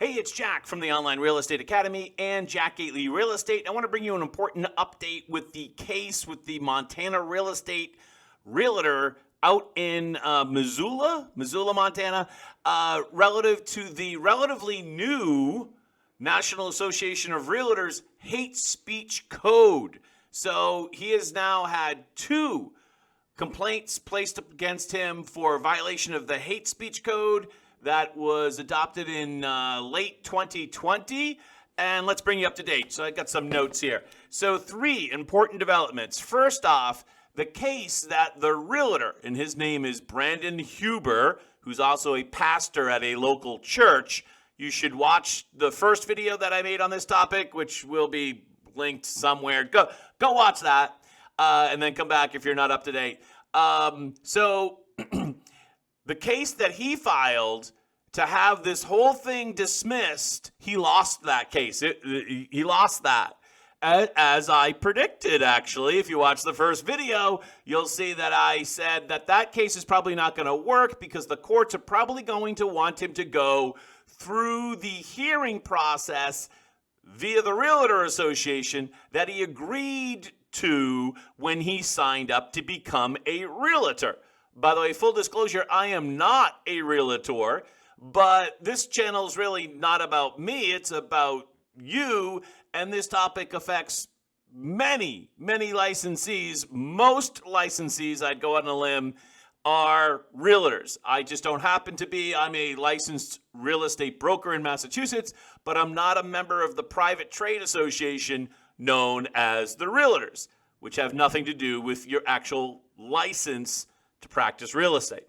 Hey, it's Jack from the Online Real Estate Academy and Jack Gately Real Estate. I want to bring you an important update with the case with the Montana real estate realtor out in Missoula, Montana, relative to the relatively new National Association of Realtors hate speech code. So he has now had 2 complaints placed against him for violation of the hate speech code that was adopted in late 2020. And let's bring you up to date. So I got some notes here. So 3 important developments. First off, the case that the realtor, and his name is Brandon Huber, who's also a pastor at a local church. You should watch the first video that I made on this topic, which will be linked somewhere. Go watch that, and then come back if you're not up to date. So the case that he filed to have this whole thing dismissed, he lost that case. He lost that. As I predicted, actually. If you watch the first video, you'll see that I said that case is probably not going to work because the courts are probably going to want him to go through the hearing process via the Realtor Association that he agreed to when he signed up to become a realtor. By the way, full disclosure, I am not a realtor, but this channel is really not about me. It's about you, and this topic affects many licensees. Most licensees, I'd go out on a limb, are realtors. I just don't happen to be. I'm a licensed real estate broker in Massachusetts, but I'm not a member of the private trade association known as the Realtors, which have nothing to do with your actual license to practice real estate.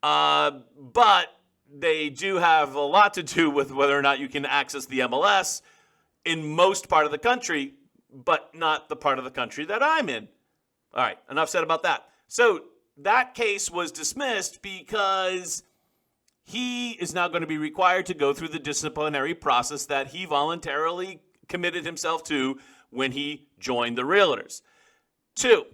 But they do have a lot to do with whether or not you can access the MLS in most part of the country, but not the part of the country that I'm in. All right, enough said about that. So that case was dismissed because he is now going to be required to go through the disciplinary process that he voluntarily committed himself to when he joined the Realtors. 2,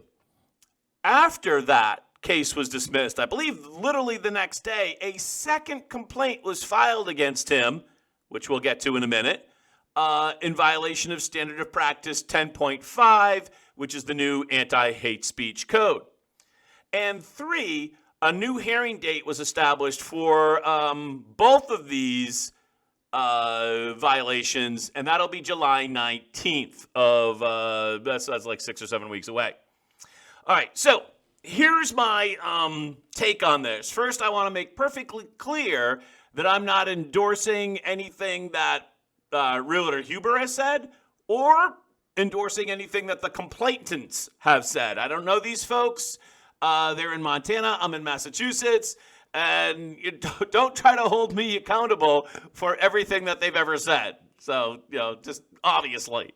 after that case was dismissed, I believe literally the next day, a second complaint was filed against him, which we'll get to in a minute, in violation of Standard of Practice 10.5, which is the new anti-hate speech code. And 3, a new hearing date was established for both of these violations, and that'll be July 19th of, that's like 6 or 7 weeks away. All right, so here's my take on this. First, I want to make perfectly clear that I'm not endorsing anything that Realtor Huber has said or endorsing anything that the complainants have said. I don't know these folks. They're in Montana. I'm in Massachusetts. And you don't try to hold me accountable for everything that they've ever said. So, just obviously,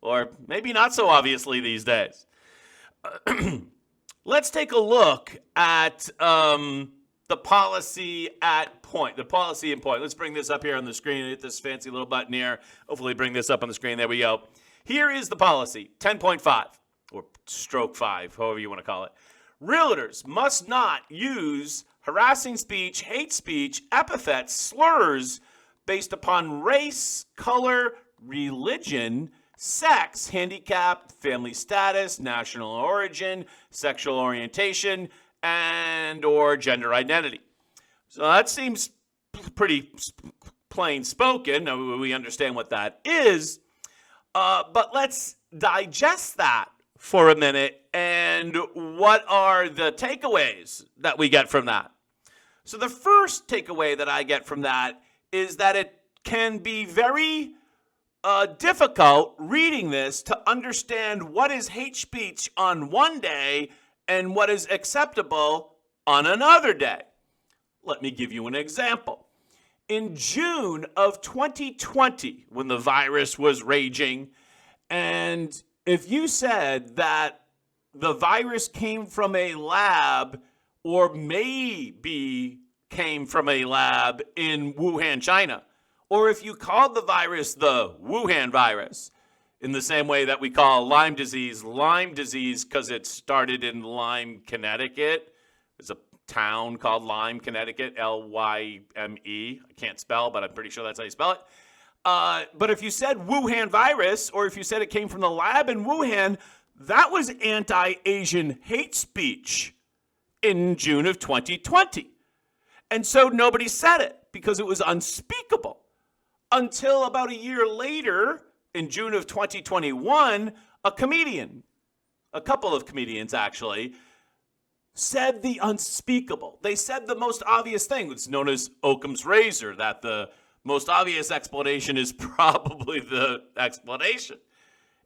or maybe not so obviously these days. Let's take a look at the policy at point. The policy in point. Let's bring this up here on the screen. Hit this fancy little button here. Hopefully bring this up on the screen. There we go. Here is the policy, 10.5, or stroke 5, however you want to call it. Realtors must not use harassing speech, hate speech, epithets, slurs based upon race, color, religion, sex, handicap, family status, national origin, sexual orientation, and or gender identity. So that seems pretty plain spoken. We understand what that is. But let's digest that for a minute. And what are the takeaways that we get from that? So the first takeaway that I get from that is that it can be very difficult reading this to understand what is hate speech on one day and what is acceptable on another day. Let me give you an example. In June of 2020, when the virus was raging, and if you said that the virus came from a lab or maybe came from a lab in Wuhan, China, or if you called the virus the Wuhan virus, in the same way that we call Lyme disease because it started in Lyme, Connecticut. It's a town called Lyme, Connecticut, Lyme. I can't spell, but I'm pretty sure that's how you spell it. But if you said Wuhan virus, or if you said it came from the lab in Wuhan, that was anti-Asian hate speech in June of 2020. And so nobody said it because it was unspeakable. Until about a year later, in June of 2021, a couple of comedians actually, said the unspeakable. They said the most obvious thing. It's known as Occam's razor, that the most obvious explanation is probably the explanation.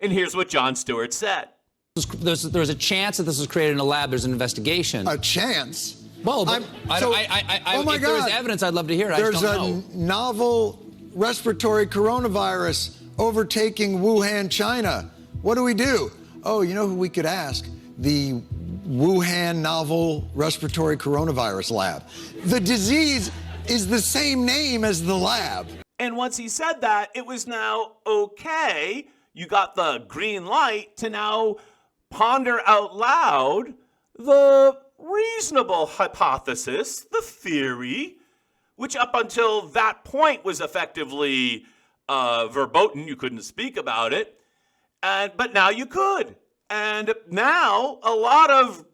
And here's what Jon Stewart said. There's a chance that this was created in a lab. There's an investigation. A chance? Well, but if there's evidence, I'd love to hear it. There's a novel respiratory coronavirus overtaking Wuhan, China. What do? Oh, you know who we could ask? The Wuhan novel respiratory coronavirus lab. The disease is the same name as the lab. And once he said that, it was now okay. You got the green light to now ponder out loud the reasonable hypothesis, the theory, which up until that point was effectively verboten. You couldn't speak about it. But now you could. And now a lot of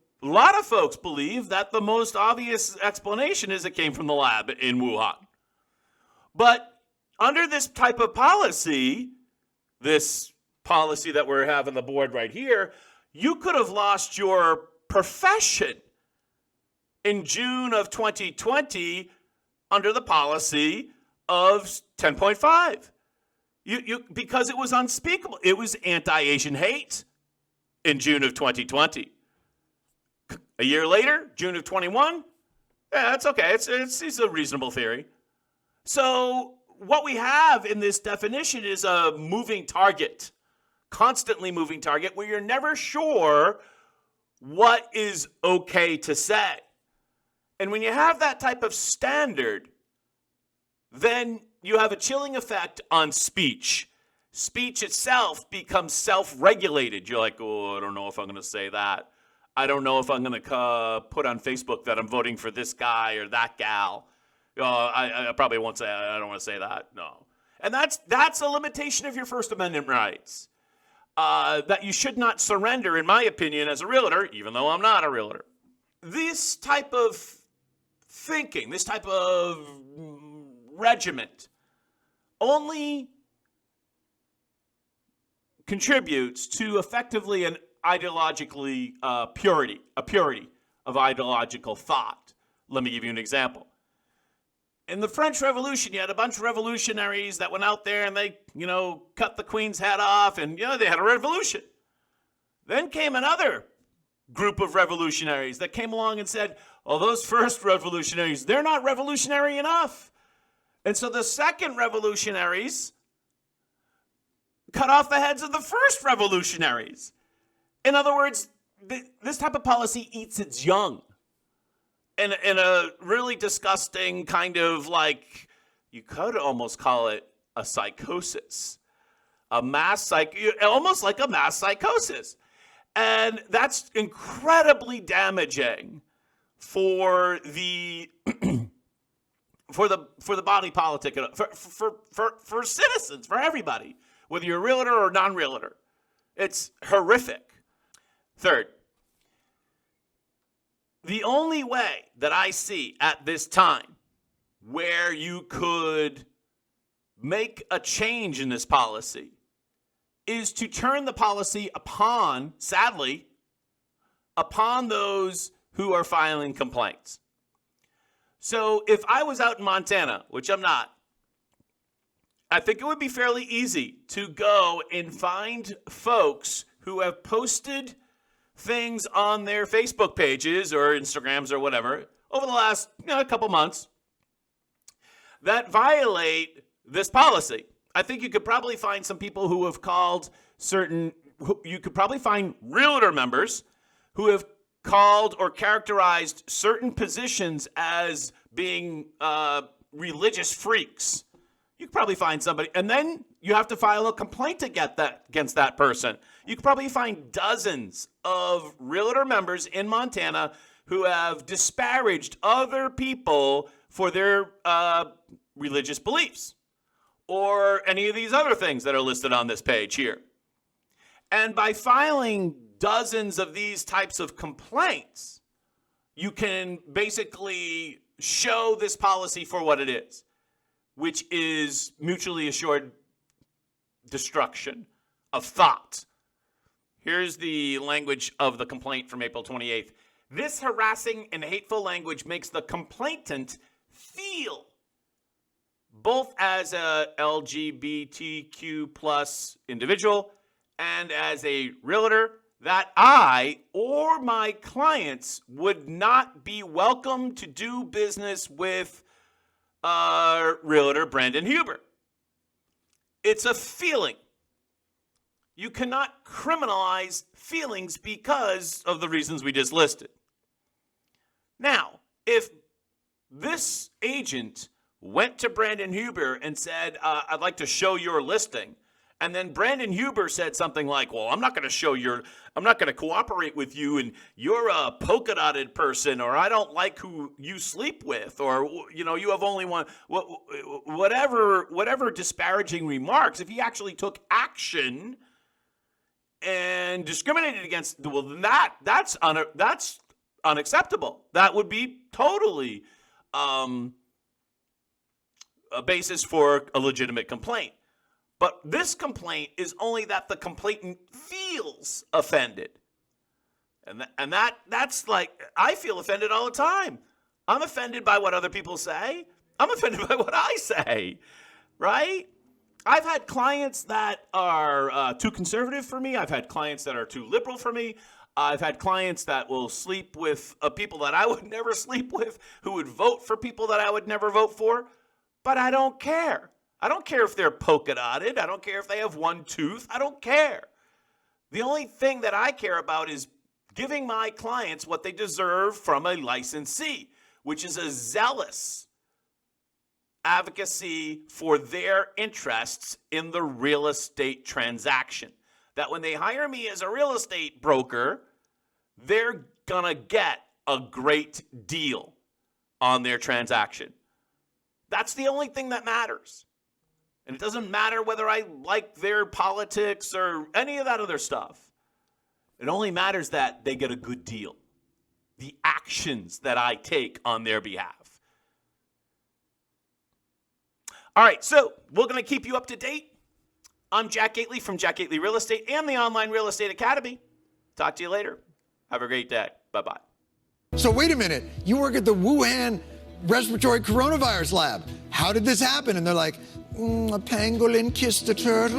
folks believe that the most obvious explanation is it came from the lab in Wuhan. But under this type of policy, this policy that we're having the board right here, you could have lost your profession in June of 2020 under the policy of 10.5. Because it was unspeakable. It was anti-Asian hate in June of 2020. A year later, June of 21, yeah, that's okay. It's a reasonable theory. So what we have in this definition is a moving target, constantly moving target, where you're never sure what is okay to say. And when you have that type of standard, then you have a chilling effect on speech. Speech itself becomes self-regulated. You're like, oh, I don't know if I'm going to say that. I don't know if I'm going to put on Facebook that I'm voting for this guy or that gal. I probably won't say, I don't want to say that. No. And that's a limitation of your First Amendment rights that you should not surrender, in my opinion, as a realtor, even though I'm not a realtor. This type of thinking, this type of regiment only contributes to effectively an ideologically purity of ideological thought. Let me give you an example. In the French Revolution, you had a bunch of revolutionaries that went out there and they, cut the queen's head off and, they had a revolution. Then came another group of revolutionaries that came along and said, oh, those first revolutionaries, they're not revolutionary enough. And so the second revolutionaries cut off the heads of the first revolutionaries. In other words, this type of policy eats its young. In a really disgusting kind of you could almost call it a psychosis. Almost like a mass psychosis. And that's incredibly damaging for the for the body politic, for citizens, for everybody, whether you're a realtor or non-realtor. It's horrific. Third, the only way that I see at this time where you could make a change in this policy is to turn the policy upon those who are filing complaints. So if I was out in Montana, which I'm not, I think it would be fairly easy to go and find folks who have posted things on their Facebook pages or Instagrams or whatever over the last couple months that violate this policy. I think you could probably find some people who have called you could probably find realtor members who have called or characterized certain positions as being religious freaks. You could probably find somebody, and then you have to file a complaint against that person. You could probably find dozens of realtor members in Montana who have disparaged other people for their religious beliefs or any of these other things that are listed on this page here. And by filing dozens of these types of complaints, you can basically show this policy for what it is, which is mutually assured destruction of thought. Here's the language of the complaint from April 28th. This harassing and hateful language makes the complainant feel, both as a LGBTQ plus individual and as a realtor, that I or my clients would not be welcome to do business with Realtor Brandon Huber. It's a feeling. You cannot criminalize feelings because of the reasons we just listed. Now, if this agent went to Brandon Huber and said, I'd like to show your listing, and then Brandon Huber said something like, well, I'm not going to cooperate with you, and you're a polka dotted person, or I don't like who you sleep with, or, you have only one, whatever disparaging remarks, if he actually took action and discriminated against, well, then that's unacceptable. That would be totally a basis for a legitimate complaint. But this complaint is only that the complainant feels offended. And that's like, I feel offended all the time. I'm offended by what other people say. I'm offended by what I say, right? I've had clients that are too conservative for me. I've had clients that are too liberal for me. I've had clients that will sleep with people that I would never sleep with, who would vote for people that I would never vote for. But I don't care. I don't care if they're polka dotted. I don't care if they have one tooth. I don't care. The only thing that I care about is giving my clients what they deserve from a licensee, which is a zealous advocacy for their interests in the real estate transaction. That when they hire me as a real estate broker, they're going to get a great deal on their transaction. That's the only thing that matters. And it doesn't matter whether I like their politics or any of that other stuff. It only matters that they get a good deal. The actions that I take on their behalf. All right, so we're going to keep you up to date. I'm Jack Gately from Jack Gately Real Estate and the Online Real Estate Academy. Talk to you later. Have a great day. Bye-bye. So wait a minute, you work at the Wuhan respiratory coronavirus lab. How did this happen? And they're like, a pangolin kissed a turtle.